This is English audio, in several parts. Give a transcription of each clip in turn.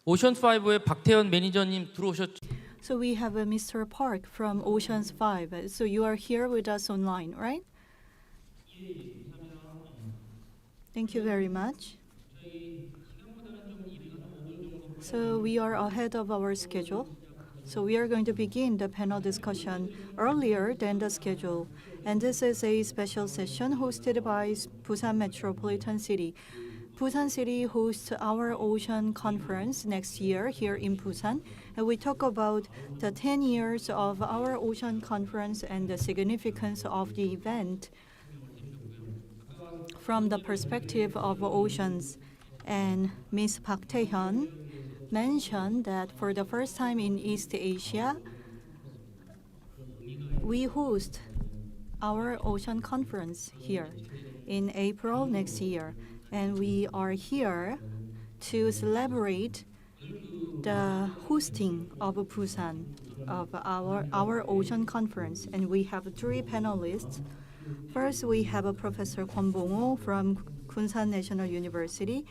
오션5의 박태현 매니저님 들어오셨죠? So we have a Mr. Park from Oceans 5. So you are here with us online, right? Thank you very much. So we are ahead of our schedule. So we are going to begin the panel discussion earlier than the schedule. And this is a special session hosted by Busan Metropolitan City. Busan City hosts our ocean conference next year here in Busan. And we talk about the 10 years of our ocean conference and the significance of the event from the perspective of oceans. And Ms. Park Tae-hyun mentioned that for the first time in East Asia, we host our ocean conference here in April next year. And we are here to celebrate the hosting of Busan of our ocean conference. And we have three panelists. First, we have a Professor Kwon Bong-oh from Kunsan National University,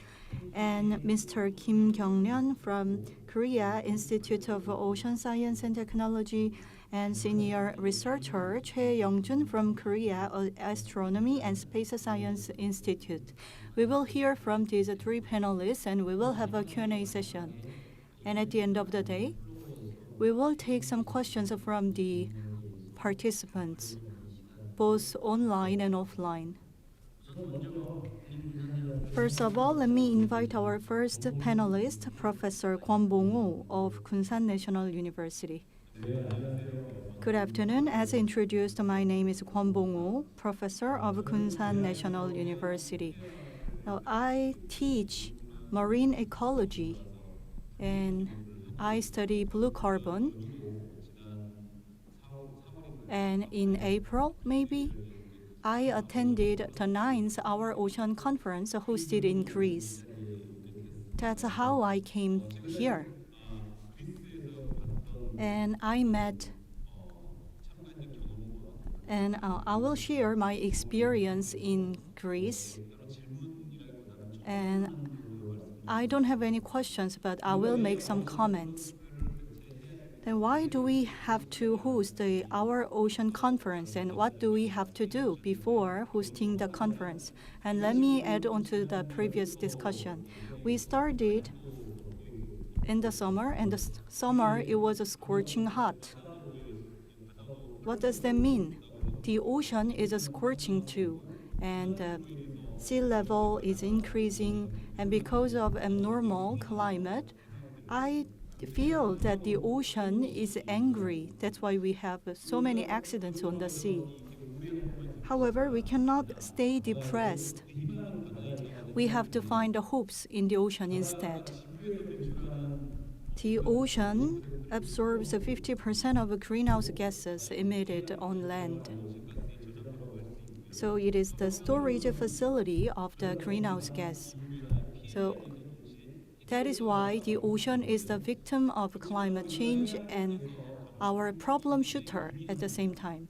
and Mr. Kim Kyung-ryun from Korea Institute of Ocean Science and Technology, and senior researcher Choi Young-jun from Korea Astronomy and Space Science Institute. We will hear from these three panelists, and we will have a Q&A session. And at the end of the day, we will take some questions from the participants, both online and offline. First of all, let me invite our first panelist, Professor Kwon Bong-oh of Kunsan National University. Good afternoon. As introduced, my name is Kwon Bong-oh, professor of Kunsan National University. Now, I teach marine ecology, and I study blue carbon. And in April, maybe, I attended the 9th Our Ocean Conference hosted in Greece. That's how I came here. And I met, and I will share my experience in Greece. And I don't have any questions, but I will make some comments. Then why do we have to host our ocean conference, and what do we have to do before hosting the conference? And let me add on to the previous discussion. We started in the summer, and the summer it was scorching hot. What does that mean? The ocean is scorching too, and sea level is increasing, and because of abnormal climate, I feel that the ocean is angry. That's why we have so many accidents on the sea. However, we cannot stay depressed. We have to find the hopes in the ocean instead. The ocean absorbs 50% of greenhouse gases emitted on land. So it is the storage facility of the greenhouse gas. So that is why the ocean is the victim of climate change and our problem shooter at the same time.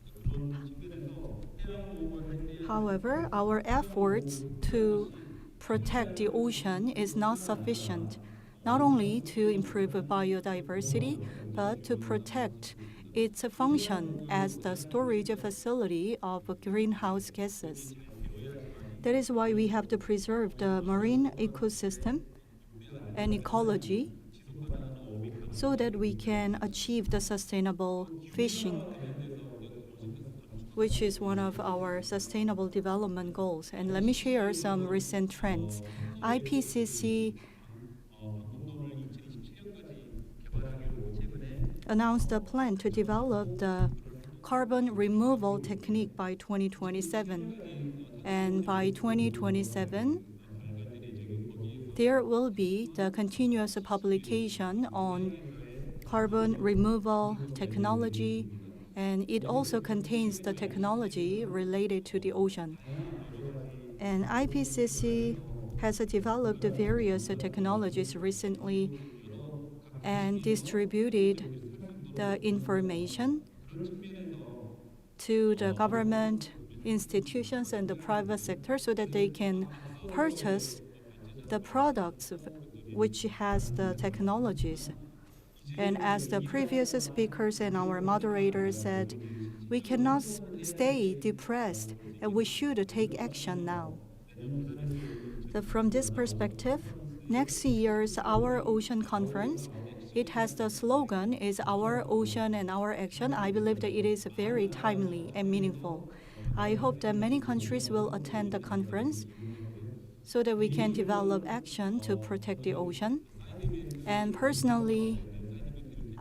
However, our efforts to protect the ocean is not sufficient, not only to improve biodiversity, but to protect its function as the storage facility of greenhouse gases. That is why we have to preserve the marine ecosystem and ecology so that we can achieve the sustainable fishing, which is one of our sustainable development goals. And let me share some recent trends. IPCC announced a plan to develop the carbon removal technique by 2027. And by 2027, there will be the continuous publication on carbon removal technology, and it also contains the technology related to the ocean. And IPCC has developed various technologies recently and distributed the information to the government, institutions, and the private sector so that they can purchase the products which has the technologies. And as the previous speakers and our moderators said, we cannot stay depressed, and we should take action now. So from this perspective, next year's Our Ocean Conference, it has the slogan is Our Ocean and Our Action. I believe that it is very timely and meaningful. I hope that many countries will attend the conference so that we can develop action to protect the ocean. And personally,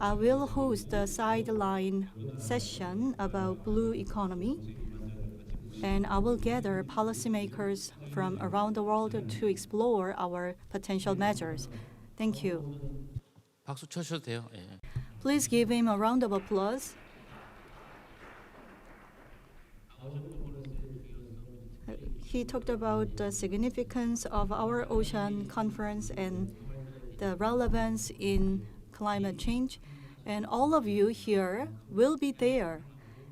I will host the sideline session about blue economy, and I will gather policymakers from around the world to explore our potential measures. Thank you. 박수 쳐셔도 돼요. 예. Please give him a round of applause. He talked about the significance of our ocean conference and the relevance in climate change. And all of you here will be there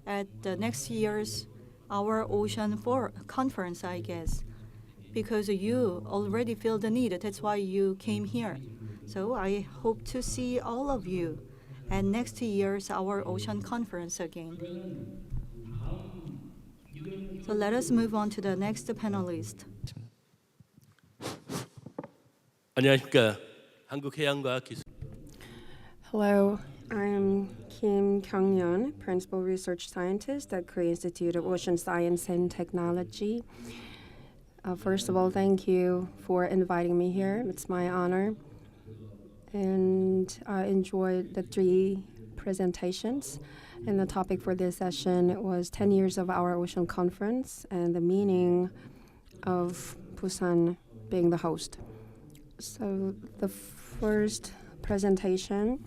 at the next year's Our Ocean Conference, I guess, because you already feel the need. That's why you came here. So I hope to see all of you at next year's Our Ocean Conference again. So let us move on to the next panelist. 안녕하십니까. 한국해양과학기술. Hello, I'm Kim Kyung-yeon, Principal Research Scientist at Korea Institute of Ocean Science and Technology. First of all, thank you for inviting me here. It's my honor. And I enjoyed the 3 presentations. And the topic for this session was 10 years of our ocean conference and the meaning of Busan being the host. So the first presentation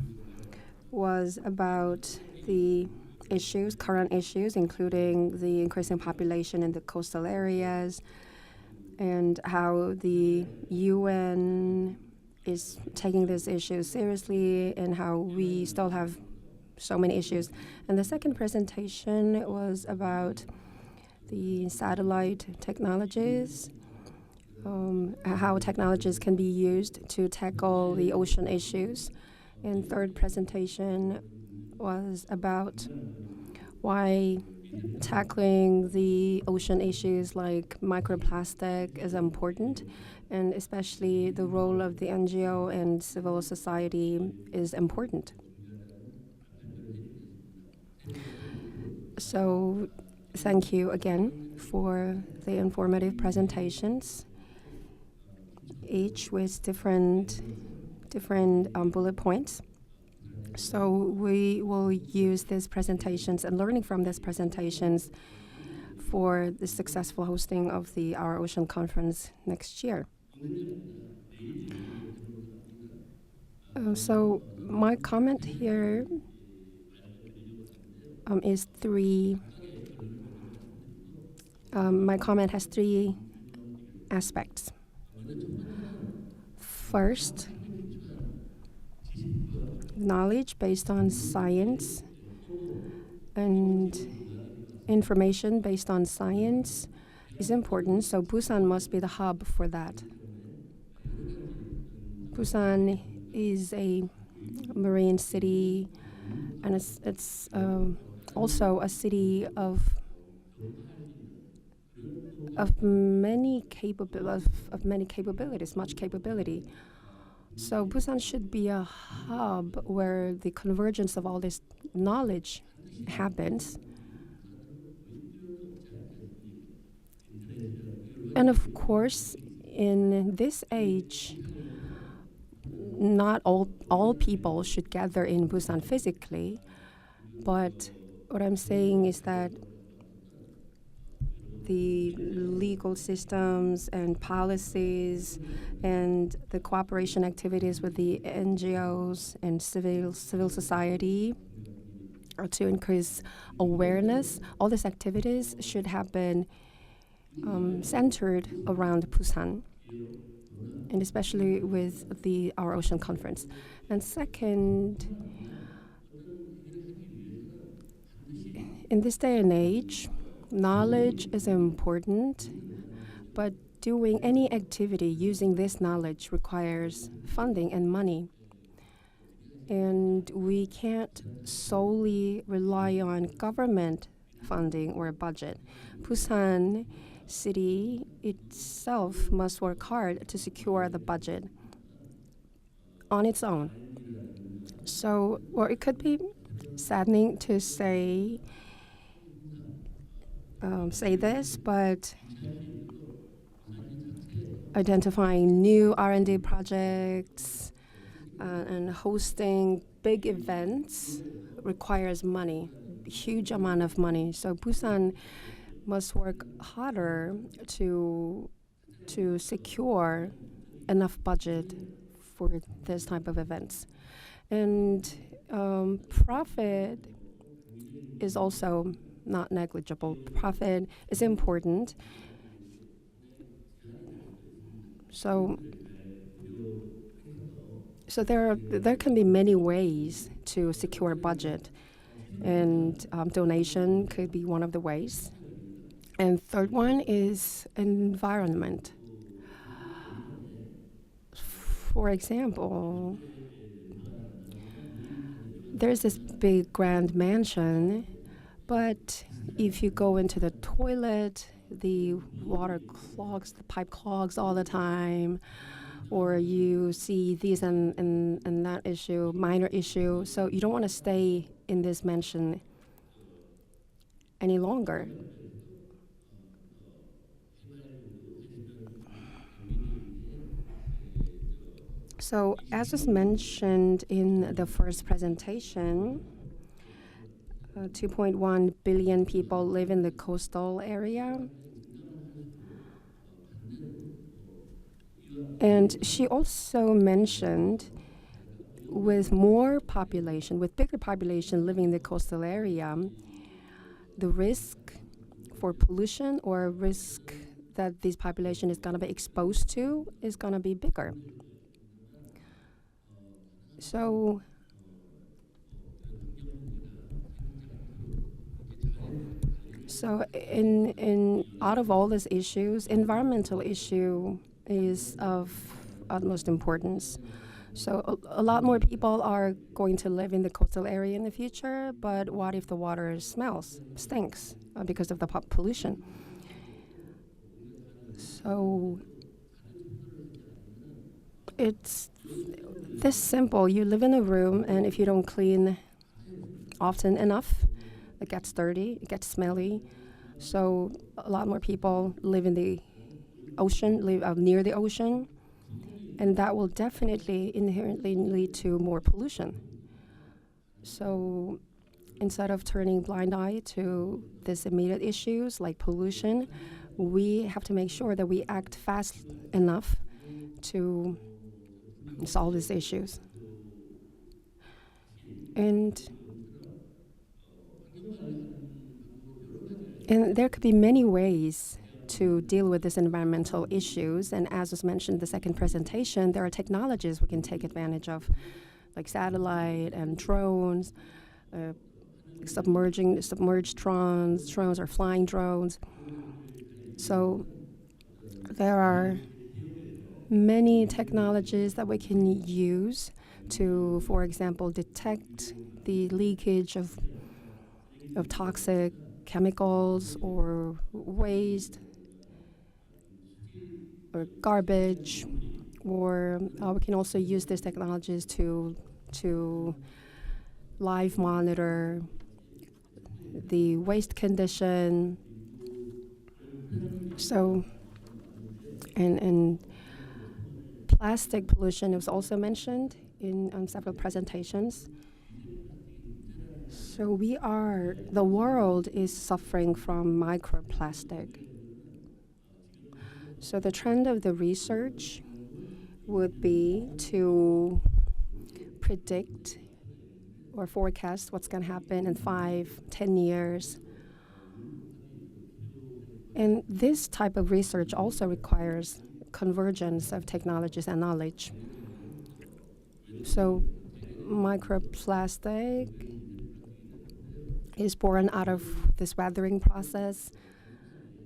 was about the issues, current issues, including the increasing population in the coastal areas and how the UN is taking this issue seriously and how we still have so many issues. And the second presentation was about the satellite technologies, how technologies can be used to tackle the ocean issues. And third presentation was about why tackling the ocean issues like microplastic is important, and especially the role of the NGO and civil society is important. So thank you again for the informative presentations, each with different bullet points. So we will use these presentations and learning from these presentations for the successful hosting of the Our Ocean Conference next year. So my comment here is 3. My comment has 3 aspects. First, knowledge based on science and information based on science is important, so Busan must be the hub for that. Busan is a marine city, and it's also a city of many capabilities, much capability. So Busan should be a hub where the convergence of all this knowledge happens. And of course, in this age, not all people should gather in Busan physically, but what I'm saying is that the legal systems and policies and the cooperation activities with the NGOs and civil society to increase awareness, all these activities should happen centered around Busan, and especially with the Our Ocean Conference. And second, in this day and age, knowledge is important, but doing any activity using this knowledge requires funding and money. And we can't solely rely on government funding or budget. Busan city itself must work hard to secure the budget on its own. So, or it could be saddening to say this, but identifying new R&D projects and hosting big events requires money, huge amount of money. So Busan must work harder to secure enough budget for this type of events. And profit is also not negligible. Profit is important. So there can be many ways to secure budget, and donation could be one of the ways. And third one is environment. For example, there's this big grand mansion, but if you go into the toilet, the water clogs, the pipe clogs all the time, or you see these and that issue, minor issue, so you don't want to stay in this mansion any longer. So as was mentioned in the first presentation, 2.1 billion people live in the coastal area. And she also mentioned with more population, with bigger population living in the coastal area, the risk for pollution or risk that this population is going to be exposed to is going to be bigger. So in out of all these issues, environmental issue is of utmost importance. So a lot more people are going to live in the coastal area in the future, but what if the water stinks because of the pollution? So it's this simple. You live in a room, and if you don't clean often enough, it gets dirty, it gets smelly. So a lot more people live in the ocean, live near the ocean, and that will definitely inherently lead to more pollution. So instead of turning blind eye to these immediate issues like pollution, we have to make sure that we act fast enough to solve these issues. And there could be many ways to deal with these environmental issues. And as was mentioned in the second presentation, there are technologies we can take advantage of, like satellite and drones, submerged drones or flying drones. So there are many technologies that we can use to, for example, detect the leakage of toxic chemicals or waste or garbage, or we can also use these technologies to live monitor the waste condition. So, and plastic pollution was also mentioned in several presentations. So the world is suffering from microplastic. So the trend of the research would be to predict or forecast what's going to happen in 5-10 years. And this type of research also requires convergence of technologies and knowledge. So microplastic is born out of this weathering process.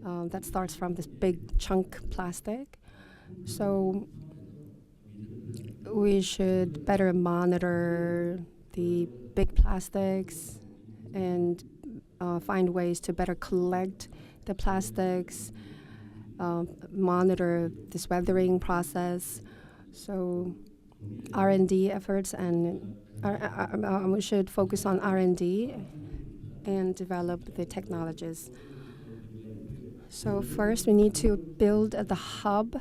that starts from this big chunk plastic. So we should better monitor the big plastics and find ways to better collect the plastics, monitor this weathering process. So R&D efforts, and we should focus on R&D and develop the technologies. So first, we need to build the hub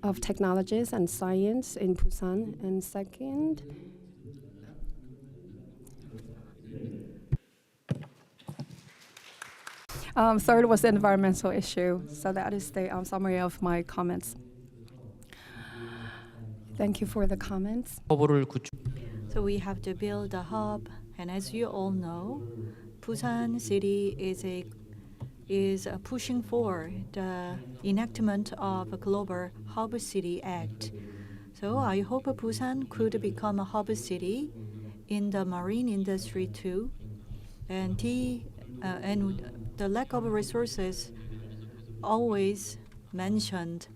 of technologies and science in Busan. And second, third was the environmental issue. So that is the summary of my comments. Thank you for the comments. 허브를 구축. So we have to build a hub, and as you all know, Busan City is pushing for the enactment of a Global Hub City Act. So I hope Busan could become a hub city in the marine industry too, and the lack of resources always mentioned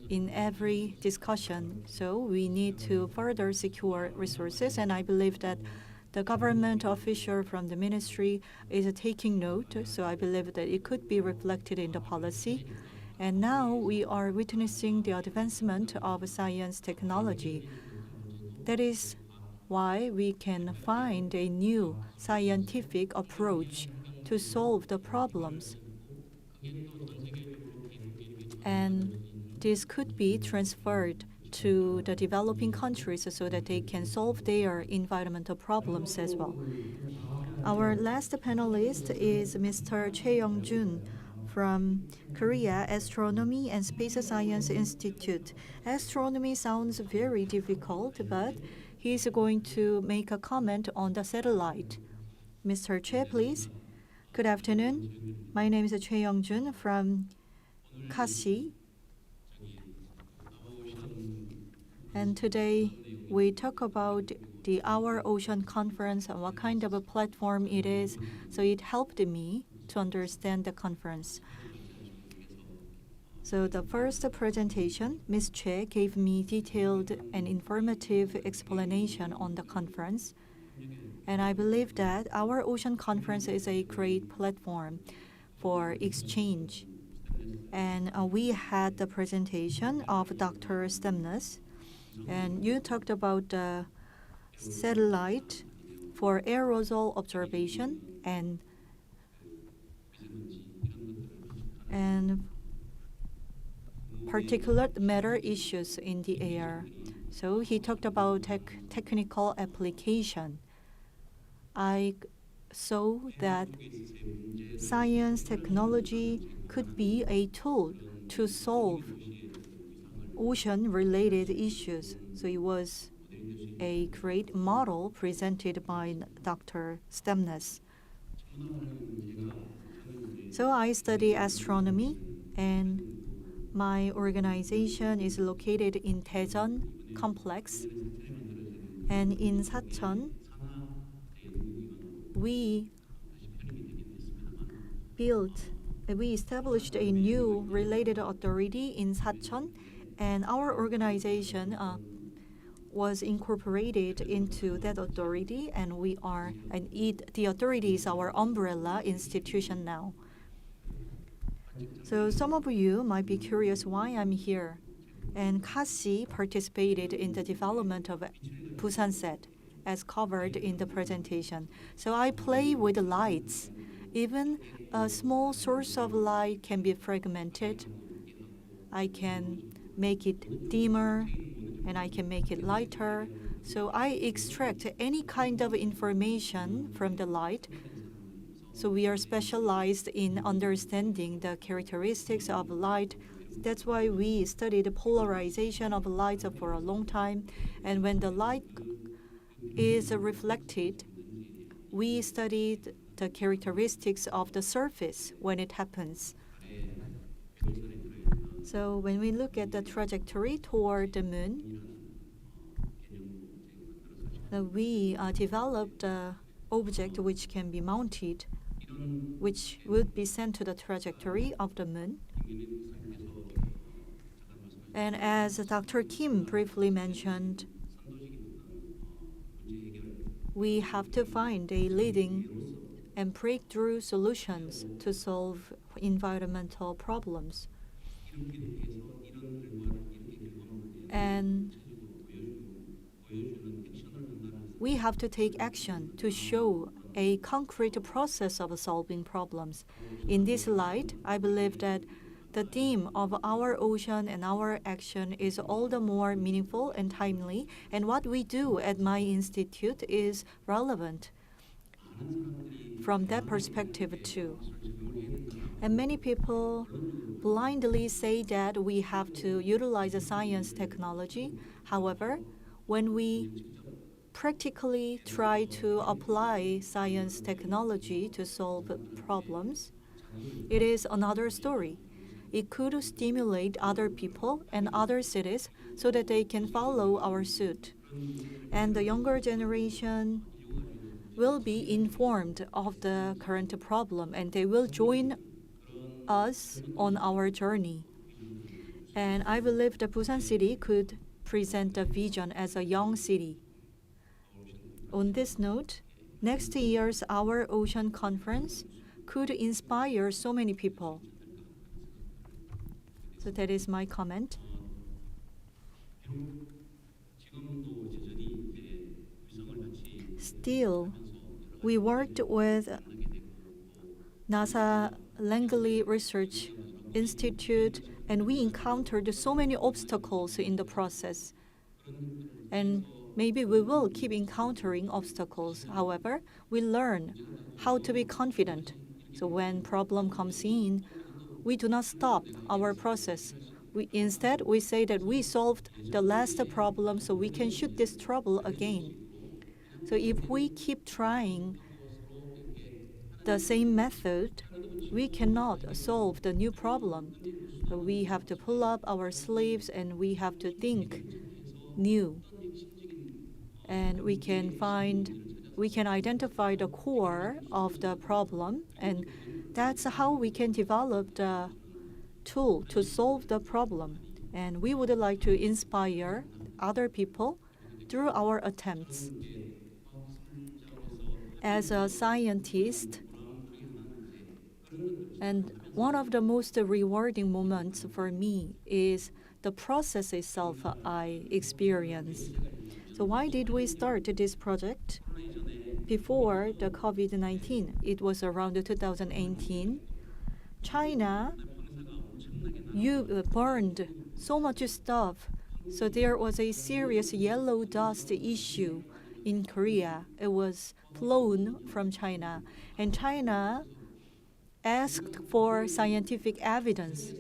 in every discussion. So we need to further secure resources, and I believe that the government official from the ministry is taking note. So I believe that it could be reflected in the policy. And now we are witnessing the advancement of science technology. That is why we can find a new scientific approach to solve the problems. And this could be transferred to the developing countries so that they can solve their environmental problems as well. Our last panelist is Mr. Choi Young-jun from Korea Astronomy and Space Science Institute. Astronomy sounds very difficult, but he's going to make a comment on the satellite. Mr. Choi, please. Good afternoon. My name is Choi Young-jun from KASI. And today we talk about the Our Ocean Conference and what kind of a platform it is. So it helped me to understand the conference. So the first presentation, Ms. Choi gave me detailed and informative explanation on the conference. And I believe that Our Ocean Conference is a great platform for exchange. And we had the presentation of Dr. Stemness. And you talked about the satellite for aerosol observation and particulate matter issues in the air. So he talked about technical application. I saw that science technology could be a tool to solve ocean-related issues. So it was a great model presented by Dr. Stemness. So I study astronomy, and my organization is located in Daejeon complex. And in Sacheon, we established a new related authority in Sacheon, and our organization was incorporated into that authority, and the authority is our umbrella institution now. So some of you might be curious why I'm here. And KASI participated in the development of Busansat, as covered in the presentation. So I play with the lights. Even a small source of light can be fragmented. I can make it dimmer, and I can make it lighter. So I extract any kind of information from the light. So we are specialized in understanding the characteristics of light. That's why we studied the polarization of light for a long time. And when the light is reflected, we studied the characteristics of the surface when it happens. So when we look at the trajectory toward the moon, we developed an object which can be mounted, which would be sent to the trajectory of the moon. And as Dr. Kim briefly mentioned, we have to find a leading and breakthrough solutions to solve environmental problems. And we have to take action to show a concrete process of solving problems. In this light, I believe that the theme of our ocean and our action is all the more meaningful and timely, and what we do at my institute is relevant from that perspective too. And many people blindly say that we have to utilize the science technology. However, when we practically try to apply science technology to solve problems, it is another story. It could stimulate other people and other cities so that they can follow our suit. And the younger generation will be informed of the current problem and they will join us on our journey. And I believe the Busan city could present the vision as a young city. On this note, next year's Our Ocean Conference could inspire so many people. So that is my comment. Still, we worked with NASA Langley Research Institute, and we encountered so many obstacles in the process. And maybe we will keep encountering obstacles. However, we learn how to be confident. So when problem comes in, we do not stop our process. Instead, we say that we solved the last problem so we can shoot this trouble again. So if we keep trying the same method, we cannot solve the new problem. So we have to pull up our sleeves and we have to think new. And we can identify the core of the problem, and that's how we can develop the tool to solve the problem. And we would like to inspire other people through our attempts. As a scientist, and one of the most rewarding moments for me is the process itself I experience. So why did we start this project? Before the COVID-19, it was around 2018, China burned so much stuff. So there was a serious yellow dust issue in Korea. It was flown from China. And China asked for scientific evidence.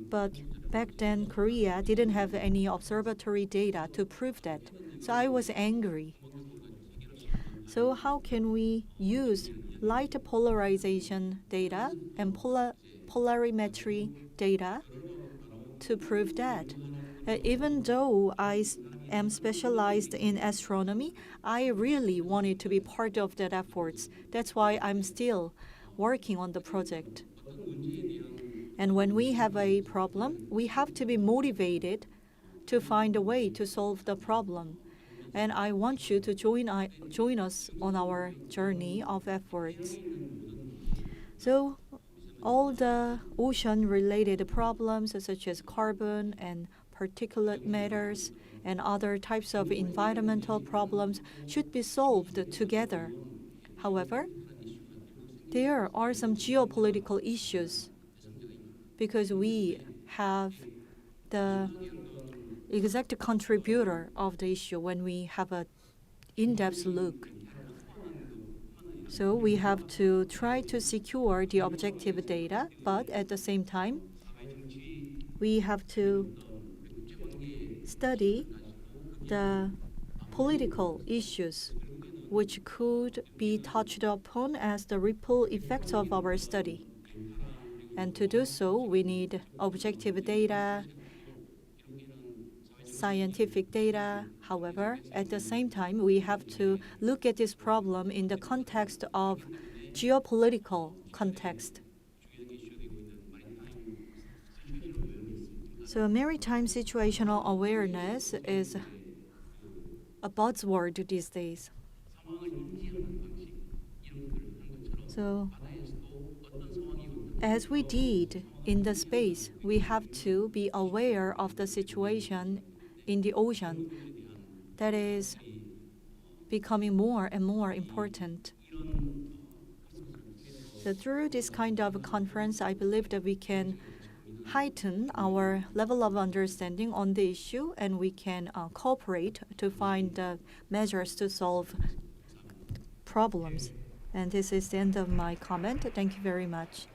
But back then, Korea didn't have any observatory data to prove that. So I was angry. So how can we use light polarization data and polarimetry data to prove that? Even though I am specialized in astronomy, I really wanted to be part of that efforts. That's why I'm still working on the project. And when we have a problem, we have to be motivated to find a way to solve the problem. And I want you to join us on our journey of efforts. So all the ocean-related problems, such as carbon and particulate matters and other types of environmental problems, should be solved together. However, there are some geopolitical issues because we have the exact contributor of the issue when we have an in-depth look. So we have to try to secure the objective data, but at the same time, we have to study the political issues which could be touched upon as the ripple effects of our study. And to do so, we need objective data, scientific data. However, at the same time, we have to look at this problem in the context of geopolitical context. So maritime situational awareness is a buzzword these days. So as we did in the space, we have to be aware of the situation in the ocean that is becoming more and more important. So through this kind of conference, I believe that we can heighten our level of understanding on the issue, and we can cooperate to find measures to solve problems. And this is the end of my comment. Thank you very much.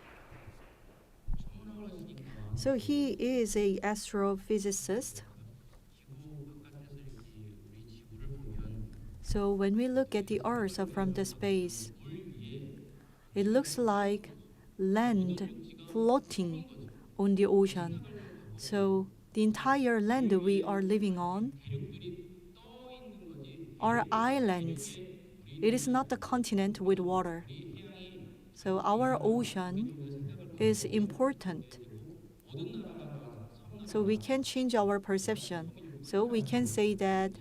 So he is an astrophysicist. So when we look at the Earth from the space, it looks like land floating on the ocean. So the entire land we are living on are islands. It is not a continent with water. So our ocean is important. So we can change our perception. So we can say that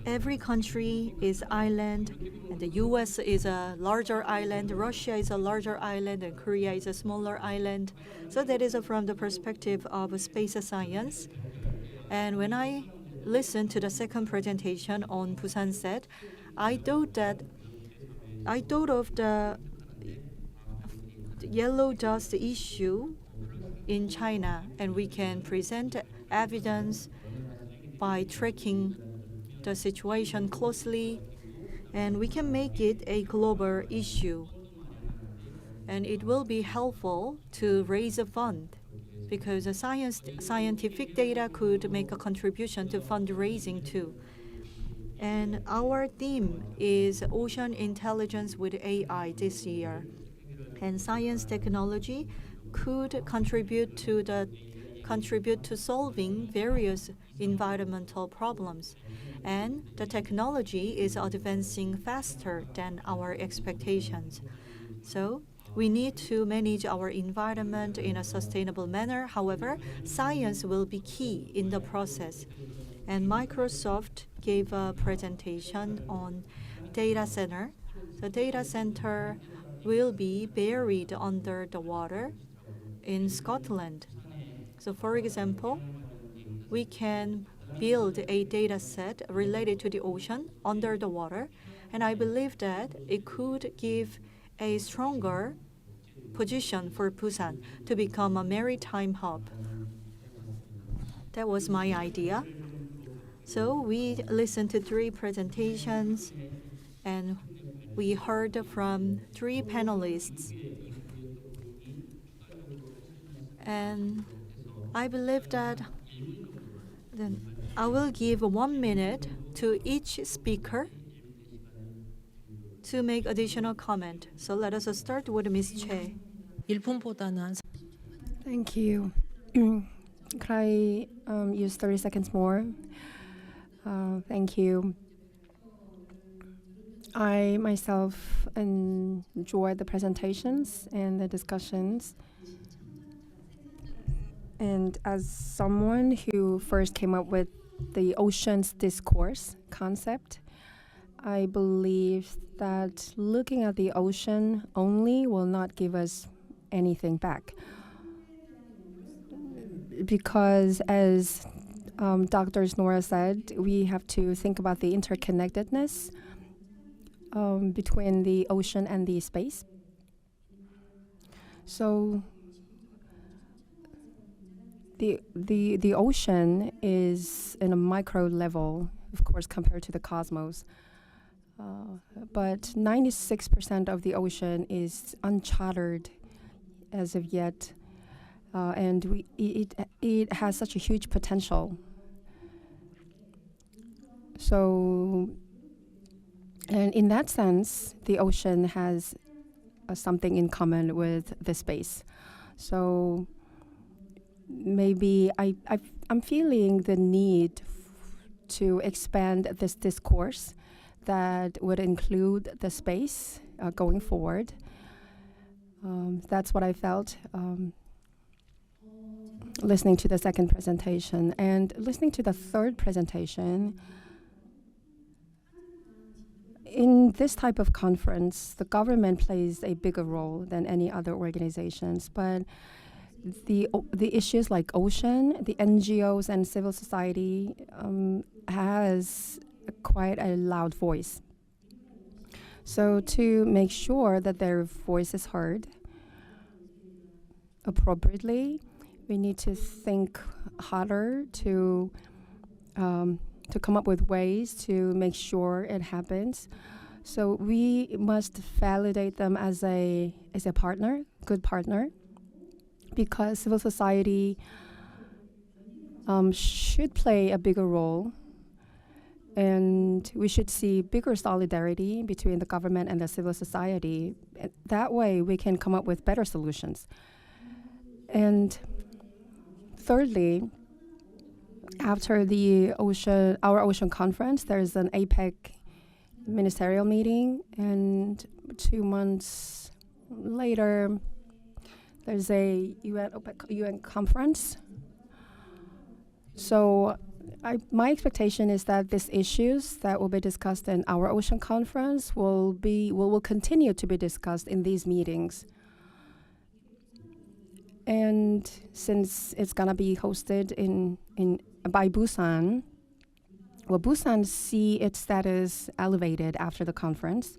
every country is island, and the US is a larger island, Russia is a larger island, and Korea is a smaller island. So that is from the perspective of space science. And when I listened to the second presentation on Busan set, I thought of the yellow dust issue in China, and we can present evidence by tracking the situation closely, and we can make it a global issue. And it will be helpful to raise a fund, because the scientific data could make a contribution to fundraising too. And our theme is Ocean Intelligence with AI this year. And science technology could contribute to solving various environmental problems. And the technology is advancing faster than our expectations. So we need to manage our environment in a sustainable manner. However, science will be key in the process. And Microsoft gave a presentation on data center. The data center will be buried under the water in Scotland. So for example, we can build a data set related to the ocean under the water, and I believe that it could give a stronger position for Busan to become a maritime hub. That was my idea. So we listened to 3 presentations, and we heard from 3 panelists. And I believe that then I will give 1 minute to each speaker to make additional comment. So let us start with Ms. Che. 1분보다는 Thank you. Could I use 30 seconds more? Thank you. I myself enjoyed the presentations and the discussions. And as someone who first came up with the oceans discourse concept, I believe that looking at the ocean only will not give us anything back. Because as Dr. Nora said, we have to think about the interconnectedness between the ocean and the space. So the ocean is in a micro level, of course, compared to the cosmos. But 96% of the ocean is uncharted as of yet, and it has such a huge potential. So, and in that sense, the ocean has something in common with the space. So maybe I'm feeling the need to expand this discourse that would include the space going forward. That's what I felt. listening to the second presentation and listening to the third presentation. In this type of conference, the government plays a bigger role than any other organizations, but the issues like ocean, the NGOs and civil society has quite a loud voice. So to make sure that their voice is heard appropriately, we need to think harder to come up with ways to make sure it happens. So we must validate them as a partner, good partner, because civil society should play a bigger role, and we should see bigger solidarity between the government and the civil society. That way we can come up with better solutions. And thirdly, after our ocean conference, there's an APEC ministerial meeting, and 2 months later, there's a UN conference. So my expectation is that these issues that will be discussed in our ocean conference will continue to be discussed in these meetings. And since it's gonna be hosted by Busan, will Busan see its status elevated after the conference?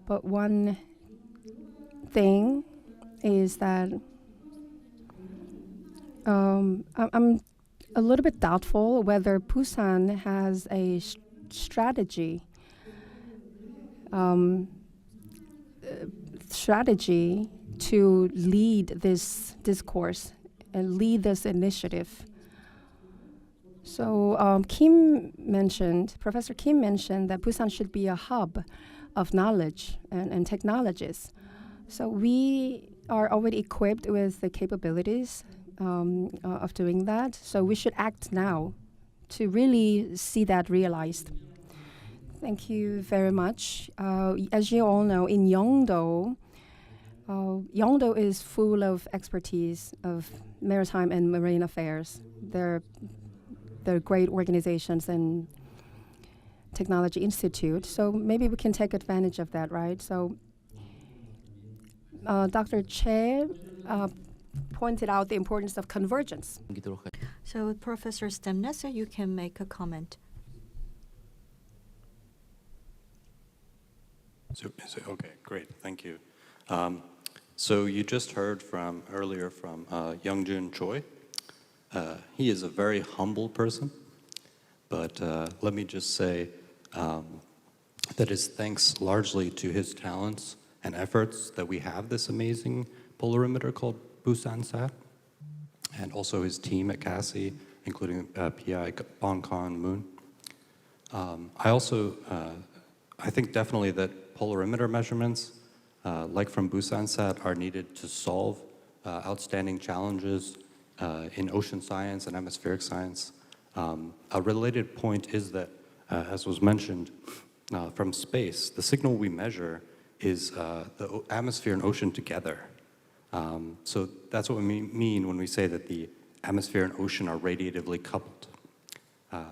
But one thing is that I'm a little bit doubtful whether Busan has a strategy to lead this discourse and lead this initiative. So Professor Kim mentioned that Busan should be a hub of knowledge and technologies. So we are already equipped with the capabilities of doing that. So we should act now to really see that realized. Thank you very much. As you all know, in Yeongdo is full of expertise of maritime and marine affairs. They're great organizations and technology institute. So maybe we can take advantage of that, right? So Dr. Che pointed out the importance of convergence. So Professor Stemnes, you can make a comment. Okay, great, thank you. So you just heard earlier from Youngjun Choi. He is a very humble person, but let me just say that it's thanks largely to his talents and efforts that we have this amazing polarimeter called Busan Sat, and also his team at CASI, including PI Bong-Oh Kwon. I think definitely that polarimeter measurements, like from Busan Sat, are needed to solve outstanding challenges in ocean science and atmospheric science. A related point is that, as was mentioned, from space, the signal we measure is the atmosphere and ocean together. So that's what we mean when we say that the atmosphere and ocean are radiatively coupled.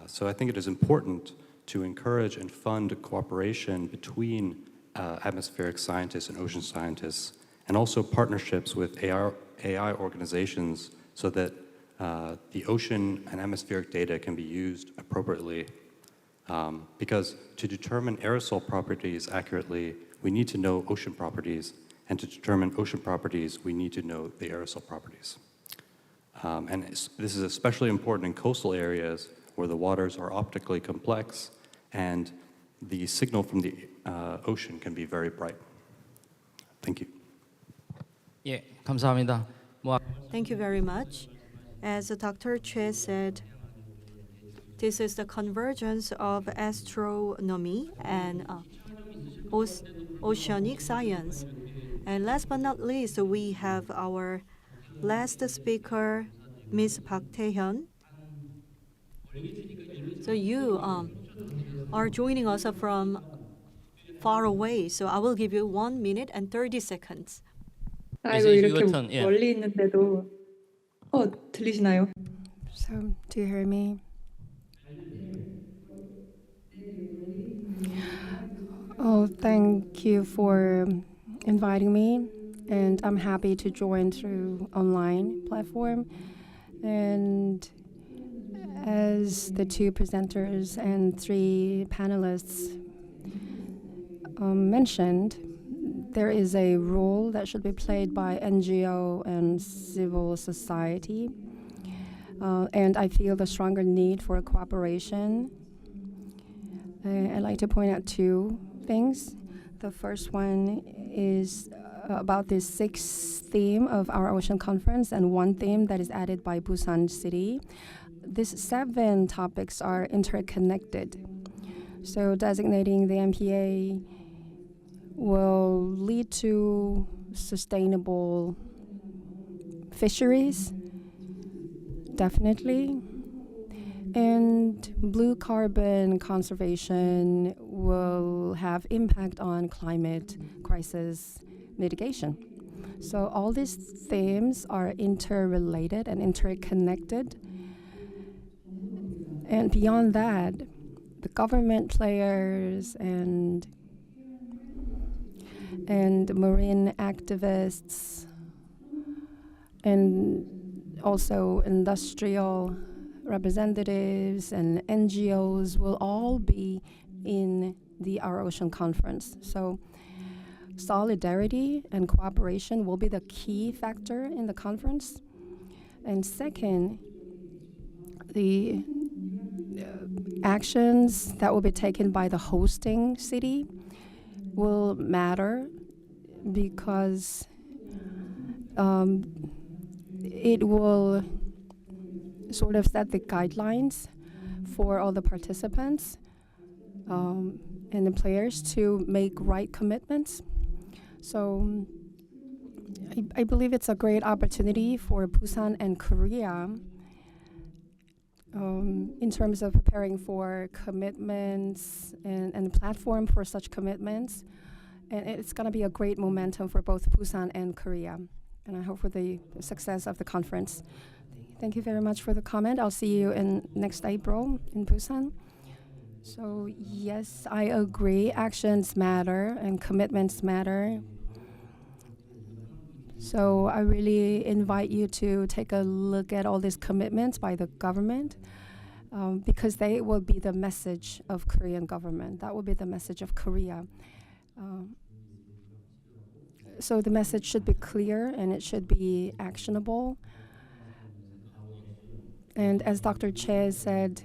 So I think it is important to encourage and fund cooperation between atmospheric scientists and ocean scientists, and also partnerships with AI organizations so that the ocean and atmospheric data can be used appropriately. Because to determine aerosol properties accurately, we need to know ocean properties, and to determine ocean properties, we need to know the aerosol properties. And this is especially important in coastal areas where the waters are optically complex and the signal from the ocean can be very bright. Thank you. 예, 감사합니다. Thank you very much. As Dr. Choi said, this is the convergence of astronomy and oceanic science. And last but not least, we have our last speaker, Ms. Park Tae-hyun. So you are joining us from far away, so I will give you 1 minute and 30 seconds. Yes, 아이고 it's 이렇게 your turn, yeah. 멀리 있는데도 들리시나요? So, do you hear me? Oh, thank you for inviting me, and I'm happy to join through online platform. And as the two presenters and three panelists mentioned, there is a role that should be played by NGO and civil society. And I feel the stronger need for cooperation. I'd like to point out two things. The first one is about the sixth theme of our ocean conference and one theme that is added by Busan City. These 7 topics are interconnected. So designating the MPA will lead to sustainable fisheries, definitely. And blue carbon conservation will have impact on climate crisis mitigation. So all these themes are interrelated and interconnected. And beyond that, the government players and marine activists and also industrial representatives and NGOs will all be in the Our Ocean Conference. So solidarity and cooperation will be the key factor in the conference. And second, the actions that will be taken by the hosting city will matter because it will sort of set the guidelines for all the participants and the players to make right commitments. So I believe it's a great opportunity for Busan and Korea in terms of preparing for commitments and the platform for such commitments. And it's going to be a great momentum for both Busan and Korea. And I hope for the success of the conference. Thank you very much for the comment. I'll see you in next April in Busan. So yes, I agree. Actions matter and commitments matter. So I really invite you to take a look at all these commitments by the government because they will be the message of Korean government. That will be the message of Korea. So the message should be clear and it should be actionable. And as Dr. Che said,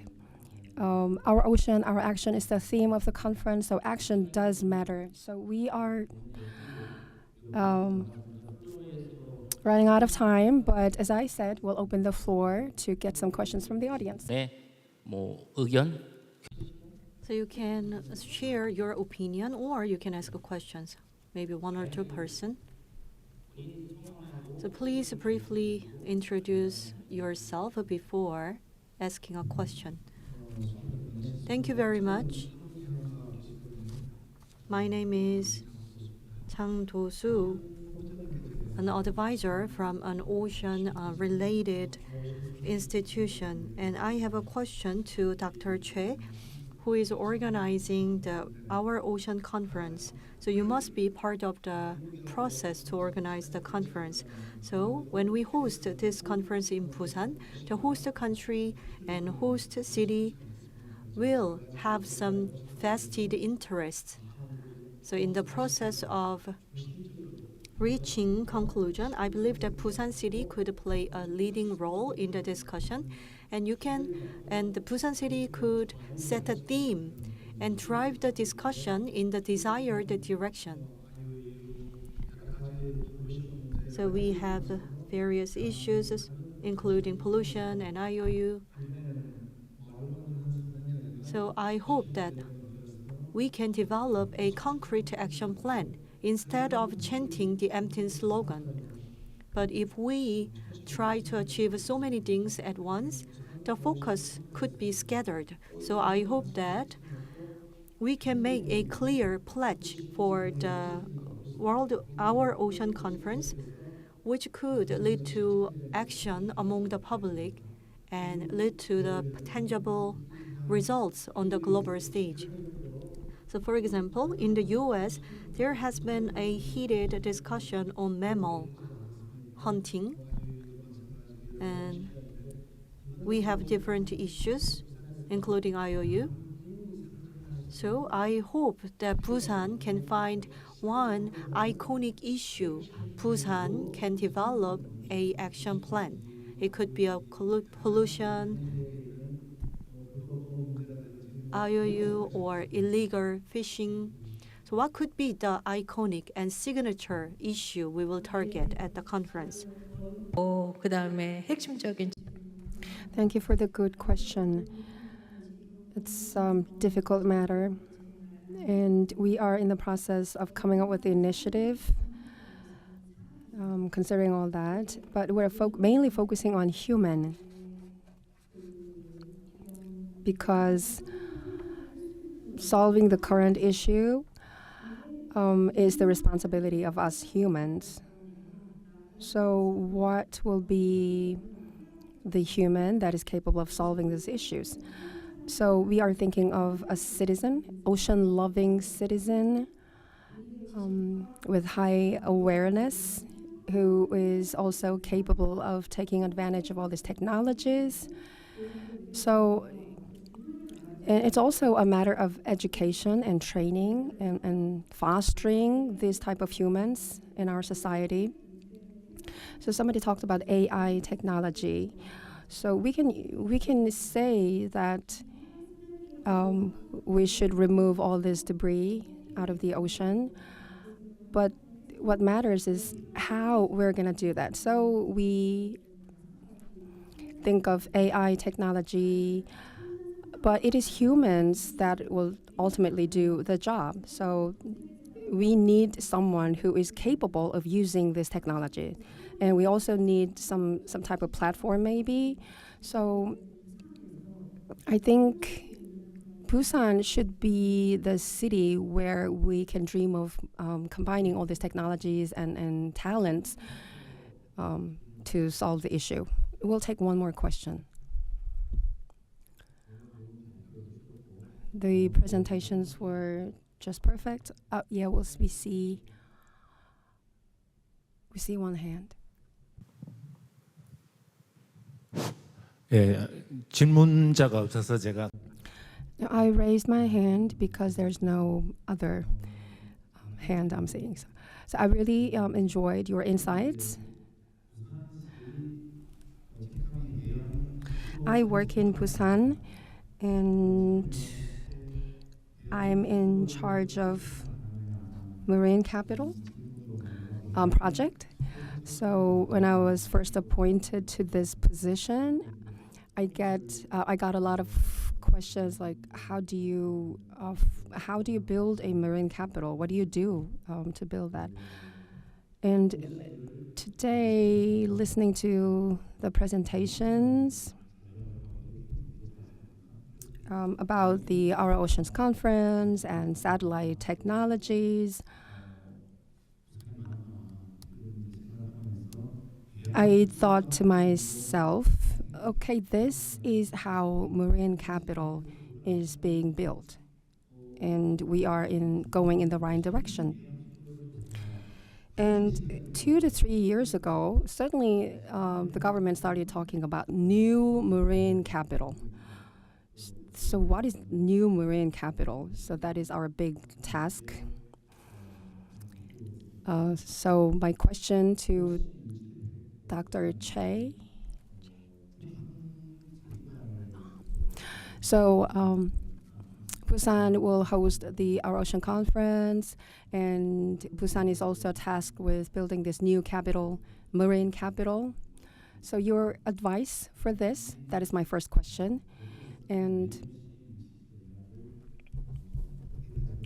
our ocean, our action is the theme of the conference, so action does matter. So we are running out of time, but as I said, we'll open the floor to get some questions from the audience. 네, 뭐 의견? So you can share your opinion or you can ask questions, maybe one or two person. So please briefly introduce yourself before asking a question. Thank you very much. My name is Chang Do-soo, an advisor from an ocean-related institution. And I have a question to Dr. Choi, who is organizing our ocean conference. So you must be part of the process to organize the conference. So when we host this conference in Busan, the host country and host city will have some vested interests. So in the process of reaching conclusion, I believe that Busan City could play a leading role in the discussion, and the Busan City could set a theme and drive the discussion in the desired direction. So we have various issues, including pollution and IOU. So I hope that we can develop a concrete action plan instead of chanting the empty slogan. But if we try to achieve so many things at once, the focus could be scattered. So I hope that we can make a clear pledge for the Our Ocean Conference, which could lead to action among the public and lead to the tangible results on the global stage. So for example, in the US, there has been a heated discussion on mammal hunting, and we have different issues, including IOU. So I hope that Busan can find one iconic issue. Busan can develop an action plan. It could be a pollution, IOU, or illegal fishing. So what could be the iconic and signature issue we will target at the conference? 그다음에 핵심적인 Thank you for the good question. It's a difficult matter, and we are in the process of coming up with the initiative, considering all that. But we're mainly focusing on human, because solving the current issue is the responsibility of us humans. So what will be the human that is capable of solving these issues? So we are thinking of a citizen, ocean-loving citizen with high awareness, who is also capable of taking advantage of all these technologies. So it's also a matter of education and training and fostering these type of humans in our society. So somebody talked about AI technology. So we can say that we should remove all this debris out of the ocean, but what matters is how we're going to do that. So we think of AI technology, but it is humans that will ultimately do the job. So we need someone who is capable of using this technology. And we also need some type of platform maybe. So I think Busan should be the city where we can dream of combining all these technologies and talents to solve the issue. We'll take one more question. The presentations were just perfect. Yeah, we see one hand. 예, 질문자가 없어서 제가 I raised my hand because there's no other hand I'm seeing. So I really enjoyed your insights. I work in Busan, and I'm in charge of Marine Capital project. So when I was first appointed to this position, I got a lot of questions like, how do you build a marine capital? What do you do to build that? And today, listening to the presentations about the Our Oceans Conference and satellite technologies, I thought to myself, okay, this is how marine capital is being built, and we are going in the right direction. And 2 to 3 years ago, certainly the government started talking about new marine capital. So what is new marine capital? So that is our big task. So my question to Dr. Che. So Busan will host the Our Ocean Conference, and Busan is also tasked with building this new capital, marine capital. So your advice for this, that is my first question. And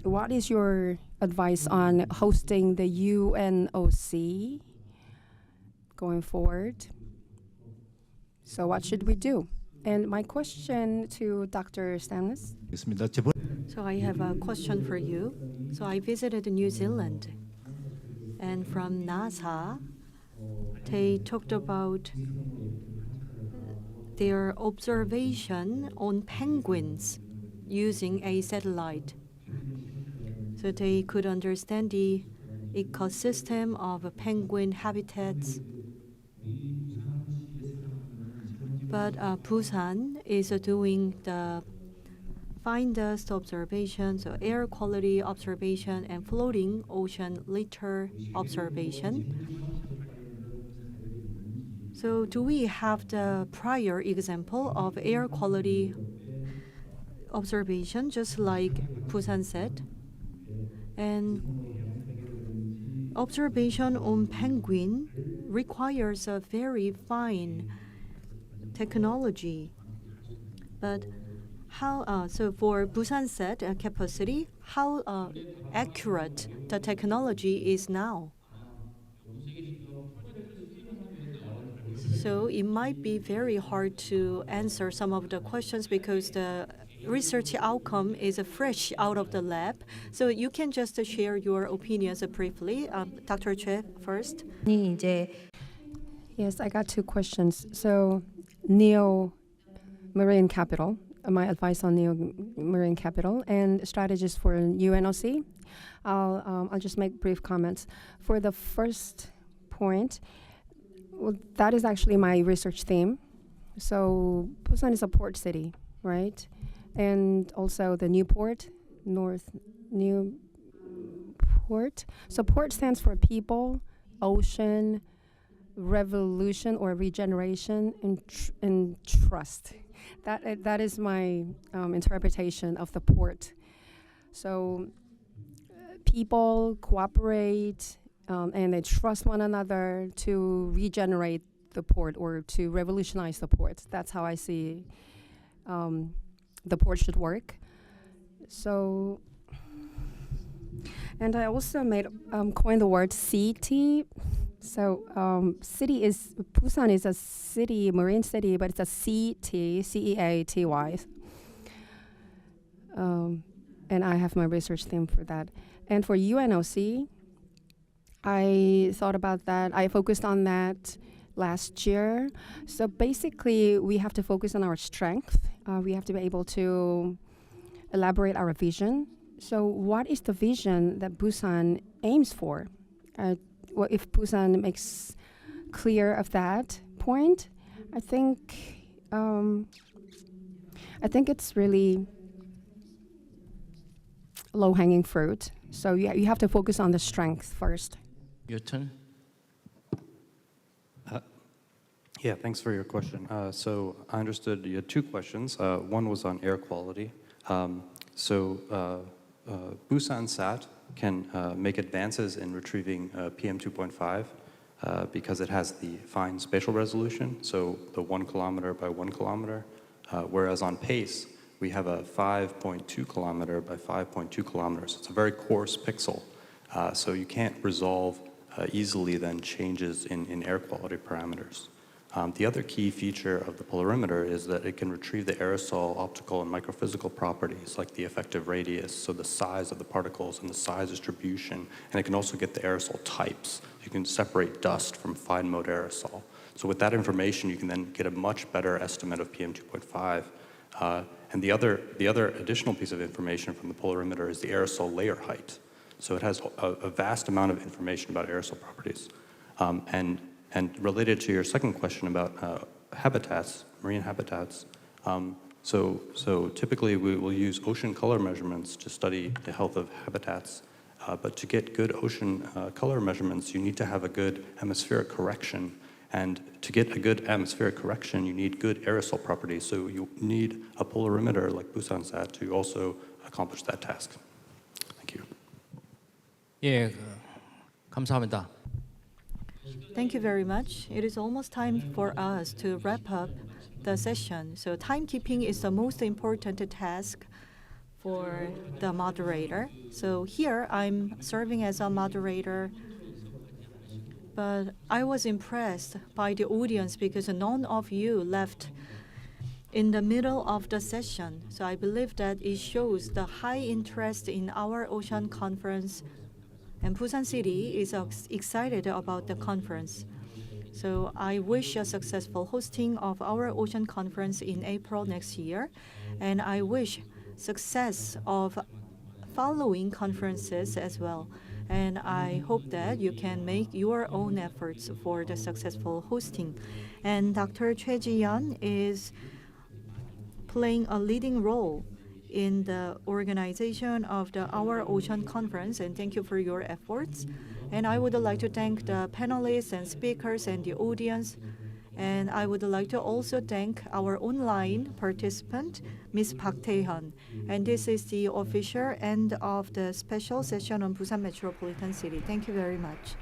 what is your advice on hosting the UNOC going forward? So what should we do? And my question to Dr. Stanlis. So I have a question for you. So I visited New Zealand, and from NASA, They talked about their observation on penguins using a satellite. So they could understand the ecosystem of penguin habitats. But Busan is doing the fine dust observation, so air quality observation, and floating ocean litter observation. So do we have the prior example of air quality observation, just like Busan said? And observation on penguin requires a very fine technology. But how, so for Busan set capacity, how accurate the technology is now? So it might be very hard to answer some of the questions because the research outcome is fresh out of the lab. So you can just share your opinions briefly. Dr. Choi first. 이제 Yes, I got two questions. So, Neo Marine Capital, my advice on Neo Marine Capital and strategies for UNOC. I'll just make brief comments. For the first point, well, that is actually my research theme. So Busan is a port city, right? And also the Newport, Newport. So port stands for people, ocean, revolution or regeneration, and trust. That is my interpretation of the port. So people cooperate and they trust one another to regenerate the port or to revolutionize the port. That's how I see the port should work. So, and I also coined the word city. So city is, Busan is a city, marine city, but it's a CT, CEATY. And I have my research theme for that. And for UNOC, I thought about that. I focused on that last year. So basically, we have to focus on our strength. We have to be able to elaborate our vision. So what is the vision that Busan aims for? Well, if Busan makes clear of that point, I think it's really low-hanging fruit. So you have to focus on the strength first. Your turn. Yeah, thanks for your question. So I understood you had two questions. One was on air quality. Busan SAT can make advances in retrieving PM 2.5 because it has the fine spatial resolution, so the 1 kilometer by 1 kilometer, whereas on PACE, we have a 5.2 kilometer by 5.2 kilometers. It's a very coarse pixel, so you can't resolve easily then changes in air quality parameters. The other key feature of the polarimeter is that it can retrieve the aerosol optical and microphysical properties like the effective radius, so the size of the particles and the size distribution, and it can also get the aerosol types. You can separate dust from fine mode aerosol. So with that information, you can then get a much better estimate of PM 2.5. And the other additional piece of information from the polarimeter is the aerosol layer height. So it has a vast amount of information about aerosol properties. And related to your second question about habitats, marine habitats, so typically we will use ocean color measurements to study the health of habitats. But to get good ocean color measurements, you need to have a good atmospheric correction. And to get a good atmospheric correction, you need good aerosol properties. So you need a polarimeter like Busansat to also accomplish that task. Thank you. 예, 감사합니다. Thank you very much. It is almost time for us to wrap up the session. So timekeeping is the most important task for the moderator. So here I'm serving as a moderator, but I was impressed by the audience because none of you left in the middle of the session. So I believe that it shows the high interest in our ocean conference, and Busan City is excited about the conference. So I wish a successful hosting of our ocean conference in April next year, and I wish success of following conferences as well. And I hope that you can make your own efforts for the successful hosting. And Dr. Choi Ji-yeon is playing a leading role in the organization of the Our Ocean Conference, and thank you for your efforts. And I would like to thank the panelists and speakers and the audience. And I would like to also thank our online participant, Ms. Park Tae-hyun. And this is the official end of the special session on Busan Metropolitan City. Thank you very much.